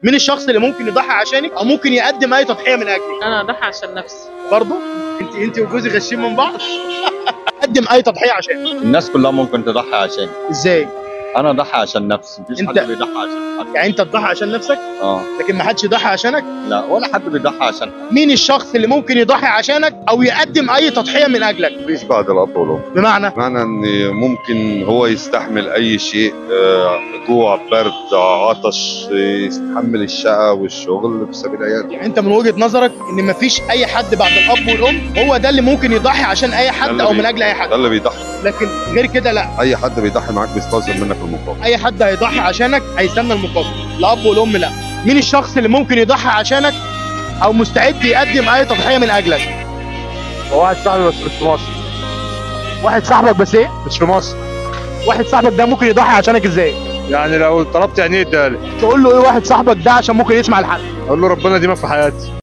مين الشخص اللي ممكن يضحي عشانك او ممكن يقدم اي تضحيه من اجلك؟ انا اضحي عشان نفسي. برضه انت وجوزي غشين من بعض. قدم اي تضحيه عشان الناس كلها ممكن تضحي عشاني. ازاي؟ انا اضحي عشان نفسي، مفيش حد بيضحي عشان حد. يعني انت تضحي عشان نفسك لكن ما حدش يضحي عشانك؟ لا، ولا حد بيضحي عشان حد. مين الشخص اللي ممكن يضحي عشانك او يقدم اي تضحيه من اجلك؟ مفيش بعد الاب والام. بمعنى ان ممكن هو يستحمل اي شيء، جوع، برد، عطش، يستحمل الشقه والشغل في سبيل عياله. يعني انت من وجهه نظرك ان مفيش اي حد بعد الاب والام هو ده اللي ممكن يضحي عشان اي حد او من اجل اي حد؟ ده اللي بيضحي، لكن غير كده لا. اي حد بيضحي معاك بيستظهر منك المقابل. اي حد هيضحي عشانك هيستنى المقابل، الاب والام لا. مين الشخص اللي ممكن يضحي عشانك او مستعد يقدم اي تضحيه من اجلك؟ واحد صاحبي بس مش في مصر. واحد صاحبك بس ايه؟ مش في مصر. واحد صاحبك ده ممكن يضحي عشانك ازاي؟ يعني لو طلبت عينيه ادالي. تقول له ايه واحد صاحبك ده عشان ممكن يسمع الحلقه؟ اقول له ربنا ديما في حياتي.